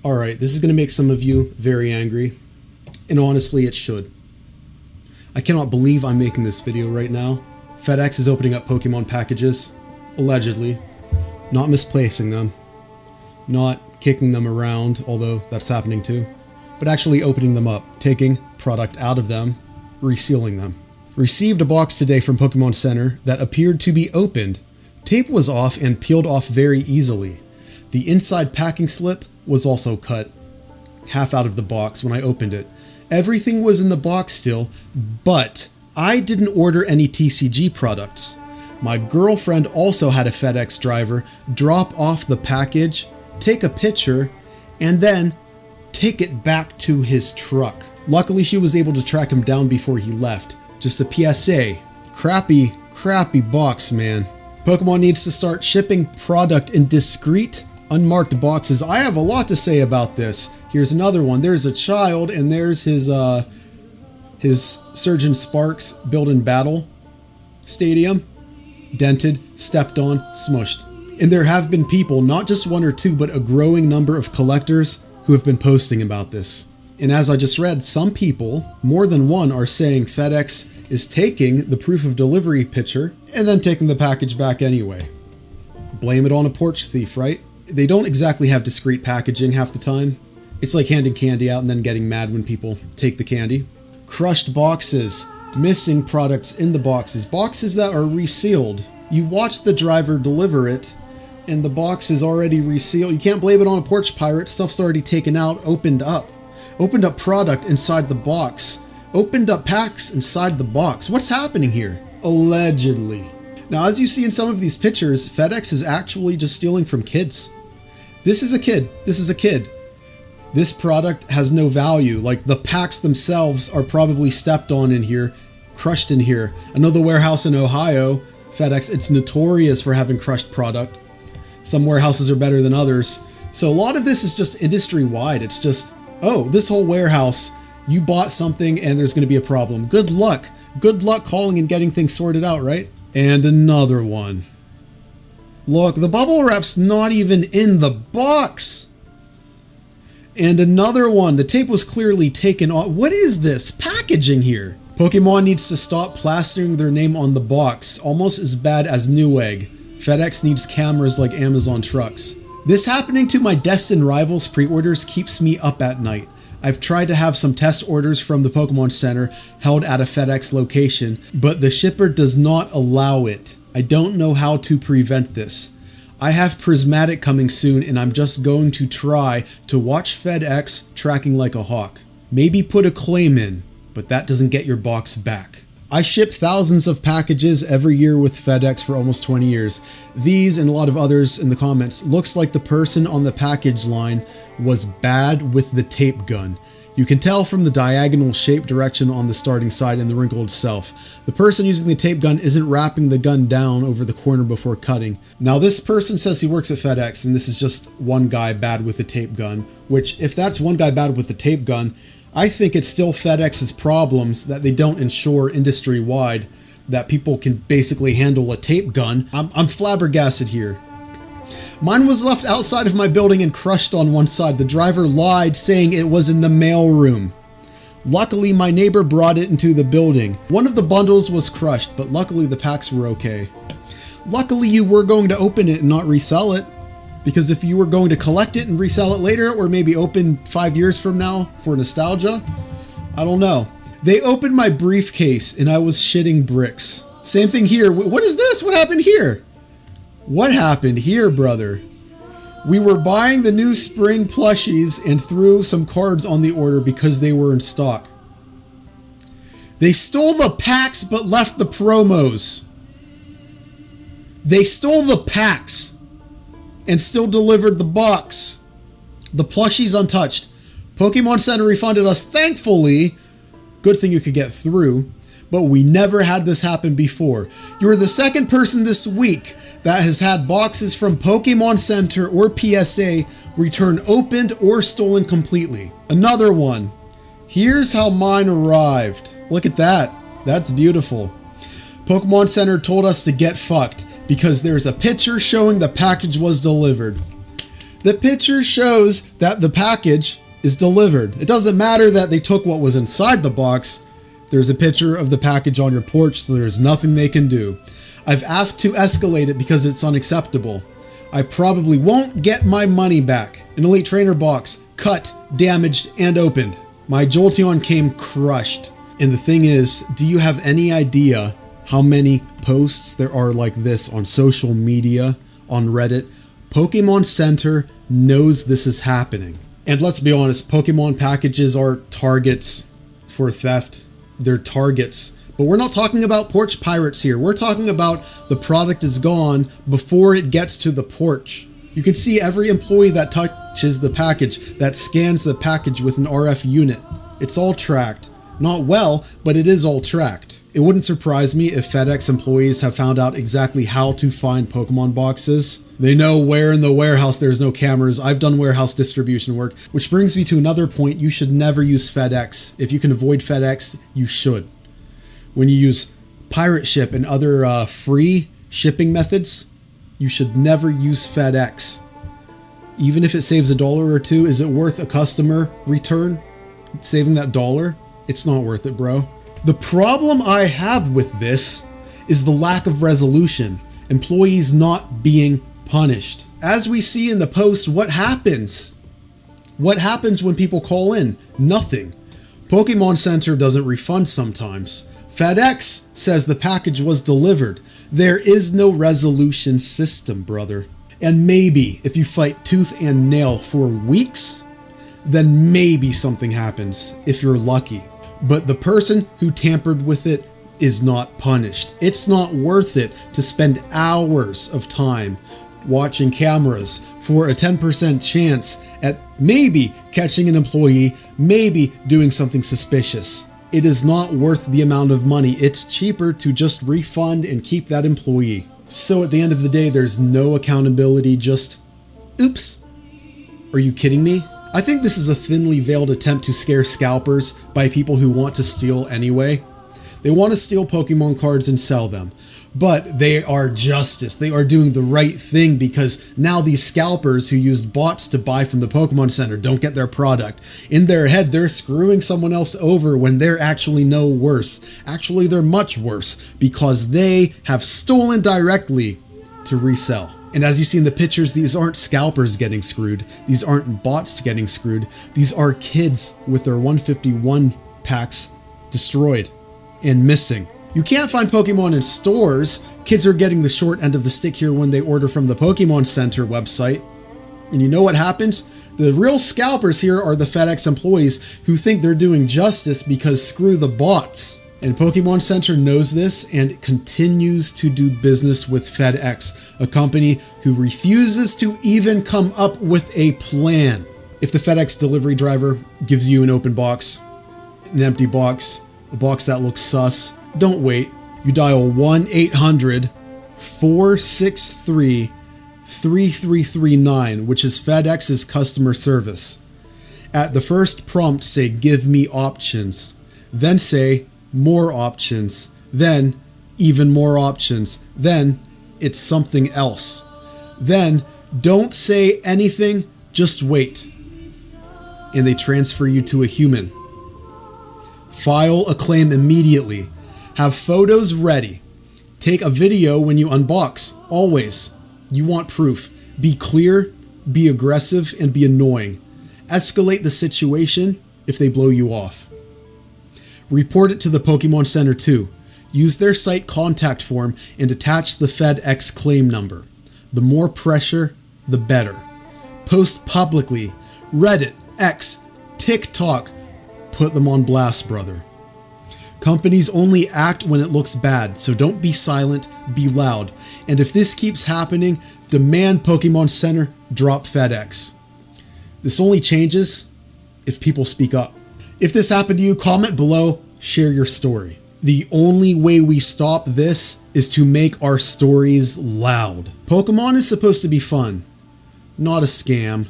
Alright, this is going to make some of you very angry. And honestly, it should. I cannot believe I'm making this video right now. FedEx is opening up Pokemon packages, allegedly. Not misplacing them. Not kicking them around, although that's happening too. But actually opening them up, taking product out of them, resealing them. Received a box today from Pokemon Center that appeared to be opened. Tape was off and peeled off very easily. The inside packing slip was also cut half out of the box when I opened it. Everything was in the box still, but I didn't order any TCG products. My girlfriend also had a FedEx driver drop off the package, take a picture, and then take it back to his truck. Luckily, she was able to track him down before he left. Just a PSA. Crappy box, man. Pokemon needs to start shipping product in discreet, unmarked boxes. I have a lot to say about this. Here's another one. There's a child, and there's his Surgeon Sparks Build in Battle stadium. Dented, stepped on, smushed. And there have been people, not just one or two, but a growing number of collectors who have been posting about this. And as I just read, some people, more than one, are saying FedEx is taking the proof of delivery picture and then taking the package back anyway. Blame it on a porch thief, right? They don't exactly have discreet packaging half the time. It's like handing candy out and then getting mad when people take the candy. Crushed boxes, missing products in the boxes, boxes that are resealed. You watch the driver deliver it and the box is already resealed. You can't blame it on a porch pirate. Stuff's already taken out, opened up product inside the box, opened up packs inside the box. What's happening here? Allegedly. Now, as you see in some of these pictures, FedEx is actually just stealing from kids. This is a kid. This is a kid. This product has no value. Like, the packs themselves are probably stepped on in here, crushed in here. I know the warehouse in Ohio, FedEx, it's notorious for having crushed product. Some warehouses are better than others. So a lot of this is just industry-wide. It's just, oh, this whole warehouse, you bought something and there's going to be a problem. Good luck. Good luck calling and getting things sorted out, right? And another one. Look, the bubble wrap's not even in the box. And another one. The tape was clearly taken off. What is this packaging here? Pokemon needs to stop plastering their name on the box. Almost as bad as Newegg. FedEx needs cameras like Amazon trucks. This happening to my Destined Rivals pre-orders keeps me up at night. I've tried to have some test orders from the Pokemon Center held at a FedEx location, but the shipper does not allow it. I don't know how to prevent this. I have Prismatic coming soon and I'm just going to try to watch FedEx tracking like a hawk. Maybe put a claim in, but that doesn't get your box back. I ship thousands of packages every year with FedEx for almost 20 years. These and a lot of others in the comments, looks like the person on the package line was bad with the tape gun. You can tell from the diagonal shape direction on the starting side and the wrinkle itself. The person using the tape gun isn't wrapping the gun down over the corner before cutting. Now this person says he works at FedEx and this is just one guy bad with the tape gun, which if that's one guy bad with the tape gun, I think it's still FedEx's problems that they don't ensure industry-wide that people can basically handle a tape gun. I'm flabbergasted here. Mine was left outside of my building and crushed on one side. The driver lied, saying it was in the mail room. Luckily, my neighbor brought it into the building. One of the bundles was crushed, but luckily the packs were okay. Luckily, you were going to open it and not resell it. Because if you were going to collect it and resell it later, or maybe open 5 years from now for nostalgia, I don't know. They opened my briefcase and I was shitting bricks. Same thing here. What is this? What happened here? What happened here, brother? We were buying the new spring plushies and threw some cards on the order because they were in stock. They stole the packs but left the promos. They stole the packs and still delivered the box. The plushies untouched. Pokemon Center refunded us, thankfully. Good thing you could get through. But we never had this happen before. You are the second person this week that has had boxes from Pokemon Center or PSA returned opened or stolen completely. Another one. Here's how mine arrived. Look at that. That's beautiful. Pokemon Center told us to get fucked because there's a picture showing the package was delivered. The picture shows that the package is delivered. It doesn't matter that they took what was inside the box. There's a picture of the package on your porch, so there's nothing they can do. I've asked to escalate it because it's unacceptable. I probably won't get my money back. An Elite Trainer box, cut, damaged, and opened. My Jolteon came crushed. And the thing is, do you have any idea how many posts there are like this on social media, on Reddit? Pokemon Center knows this is happening. And let's be honest, Pokemon packages are targets for theft. They're targets. But we're not talking about porch pirates here. We're talking about the product is gone before it gets to the porch. You can see every employee that touches the package, that scans the package with an RF unit. It's all tracked. Not well, but it is all tracked. It wouldn't surprise me if FedEx employees have found out exactly how to find Pokemon boxes. They know where in the warehouse there's no cameras. I've done warehouse distribution work, which brings me to another point. You should never use FedEx. If you can avoid FedEx, you should. When you use Pirate Ship and other free shipping methods, you should never use FedEx. Even if it saves $1 or $2, is it worth a customer return? Saving that $1? It's not worth it, bro. The problem I have with this is the lack of resolution. Employees not being punished. As we see in the post, what happens? What happens when people call in? Nothing. Pokemon Center doesn't refund sometimes. FedEx says the package was delivered. There is no resolution system, brother. And maybe if you fight tooth and nail for weeks, then maybe something happens if you're lucky. But the person who tampered with it is not punished. It's not worth it to spend hours of time watching cameras for a 10% chance at maybe catching an employee, maybe doing something suspicious. It is not worth the amount of money. It's cheaper to just refund and keep that employee. So at the end of the day, there's no accountability, just oops. Are you kidding me? I think this is a thinly veiled attempt to scare scalpers by people who want to steal anyway. They want to steal Pokemon cards and sell them, but they are justice. They are doing the right thing because now these scalpers who used bots to buy from the Pokemon Center don't get their product. In their head, they're screwing someone else over when they're actually no worse. Actually, they're much worse because they have stolen directly to resell. And as you see in the pictures, these aren't scalpers getting screwed. These aren't bots getting screwed. These are kids with their 151 packs destroyed and missing. You can't find Pokemon in stores. Kids are getting the short end of the stick here when they order from the Pokemon Center website. And you know what happens? The real scalpers here are the FedEx employees who think they're doing justice because screw the bots. And Pokemon Center knows this and continues to do business with FedEx, a company who refuses to even come up with a plan. If the FedEx delivery driver gives you an open box, an empty box, a box that looks sus, don't wait. You dial 1-800-463-3339, which is FedEx's customer service. At the first prompt, say, "Give me options." Then say, "More options." Then, "Even more options." Then, "It's something else." Then, don't say anything, just wait. And they transfer you to a human. File a claim immediately. Have photos ready. Take a video when you unbox. Always. You want proof. Be clear, be aggressive, and be annoying. Escalate the situation if they blow you off. Report it to the Pokemon Center too. Use their site contact form and attach the FedEx claim number. The more pressure, the better. Post publicly. Reddit, X, TikTok. Put them on blast, brother. Companies only act when it looks bad, so don't be silent, be loud. And if this keeps happening, demand Pokemon Center drop FedEx. This only changes if people speak up. If this happened to you, comment below, share your story. The only way we stop this is to make our stories loud. Pokemon is supposed to be fun, not a scam,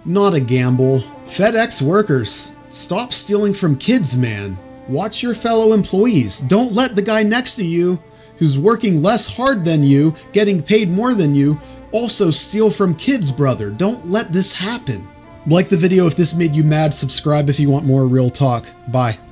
not a gamble. FedEx workers, stop stealing from kids, man. Watch your fellow employees. Don't let the guy next to you, who's working less hard than you, getting paid more than you, Also, steal from kids, brother. Don't let this happen. Like the video if this made you mad. Subscribe if you want more real talk. Bye.